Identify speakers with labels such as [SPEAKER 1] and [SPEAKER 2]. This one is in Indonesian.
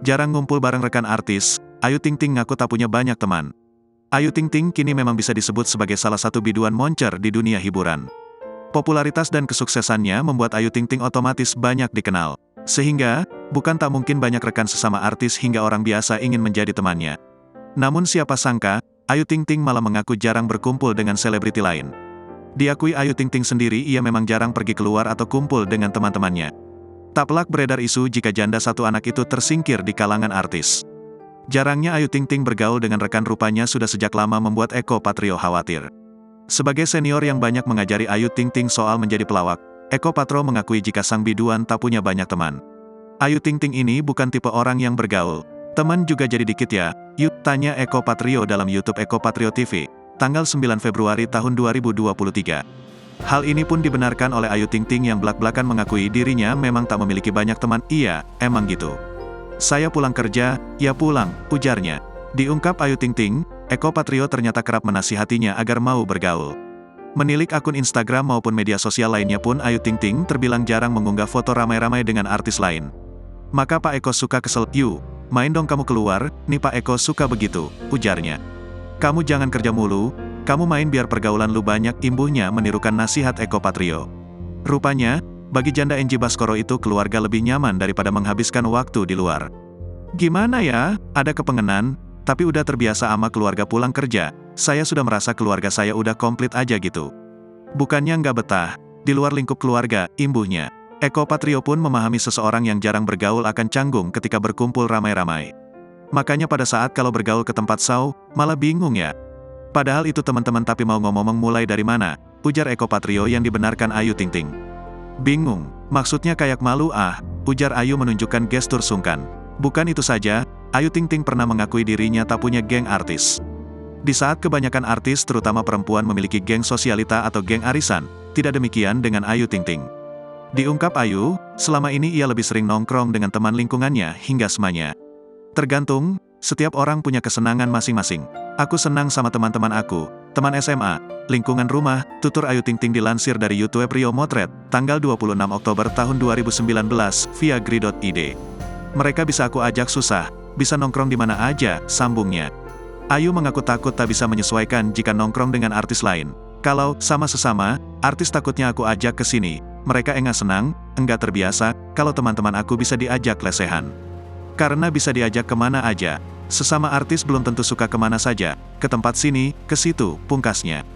[SPEAKER 1] Jarang ngumpul bareng rekan artis, Ayu Ting Ting ngaku tak punya banyak teman. Ayu Ting Ting kini memang bisa disebut sebagai salah satu biduan moncer di dunia hiburan. Popularitas dan kesuksesannya membuat Ayu Ting Ting otomatis banyak dikenal. Sehingga, bukan tak mungkin banyak rekan sesama artis hingga orang biasa ingin menjadi temannya. Namun siapa sangka, Ayu Ting Ting malah mengaku jarang berkumpul dengan selebriti lain. Diakui Ayu Ting Ting sendiri ia memang jarang pergi keluar atau kumpul dengan teman-temannya. Tak pelak beredar isu jika janda satu anak itu tersingkir di kalangan artis. Jarangnya Ayu Ting Ting bergaul dengan rekan rupanya sudah sejak lama membuat Eko Patrio khawatir. Sebagai senior yang banyak mengajari Ayu Ting Ting soal menjadi pelawak, Eko Patrio mengakui jika sang biduan tak punya banyak teman. Ayu Ting Ting ini bukan tipe orang yang bergaul. Teman juga jadi dikit ya, yuk, tanya Eko Patrio dalam YouTube Eko Patrio TV, tanggal 9 Februari tahun 2023. Hal ini pun dibenarkan oleh Ayu Ting Ting yang belak-belakan mengakui dirinya memang tak memiliki banyak teman. Iya, emang gitu. Saya pulang kerja, ya pulang, ujarnya. Diungkap Ayu Ting Ting, Eko Patrio ternyata kerap menasihatinya agar mau bergaul. Menilik akun Instagram maupun media sosial lainnya pun Ayu Ting Ting terbilang jarang mengunggah foto ramai-ramai dengan artis lain. Maka Pak Eko suka kesel, "Yuk, main dong kamu keluar, nih Pak Eko suka begitu," ujarnya. "Kamu jangan kerja mulu, kamu main biar pergaulan lu banyak," imbuhnya menirukan nasihat Eko Patrio. Rupanya, bagi janda Enji Baskoro itu keluarga lebih nyaman daripada menghabiskan waktu di luar. "Gimana ya, ada kepengenan, tapi udah terbiasa sama keluarga pulang kerja, saya sudah merasa keluarga saya udah komplit aja gitu. Bukannya nggak betah, di luar lingkup keluarga," imbuhnya. Eko Patrio pun memahami seseorang yang jarang bergaul akan canggung ketika berkumpul ramai-ramai. Makanya pada saat kalau bergaul ke tempat saw, malah bingung ya. Padahal itu teman-teman tapi mau ngomong mulai dari mana, ujar Eko Patrio yang dibenarkan Ayu Ting Ting. "Bingung, maksudnya kayak malu ah," ujar Ayu menunjukkan gestur sungkan. Bukan itu saja, Ayu Ting Ting pernah mengakui dirinya tak punya geng artis. Di saat kebanyakan artis terutama perempuan memiliki geng sosialita atau geng arisan, tidak demikian dengan Ayu Ting Ting. Diungkap Ayu, selama ini ia lebih sering nongkrong dengan teman lingkungannya hingga semanya. "Tergantung, setiap orang punya kesenangan masing-masing. Aku senang sama teman-teman aku, teman SMA, lingkungan rumah," tutur Ayu Ting Ting dilansir dari YouTube Rio Motret, tanggal 26 Oktober tahun 2019, via gri.id. "Mereka bisa aku ajak susah, bisa nongkrong di mana aja," sambungnya. Ayu mengaku takut tak bisa menyesuaikan jika nongkrong dengan artis lain. "Kalau sama sesama, artis takutnya aku ajak ke sini, mereka enggak senang, enggak terbiasa, kalau teman-teman aku bisa diajak lesehan. Karena bisa diajak kemana aja. Sesama artis belum tentu suka kemana saja, ke tempat sini, ke situ," pungkasnya.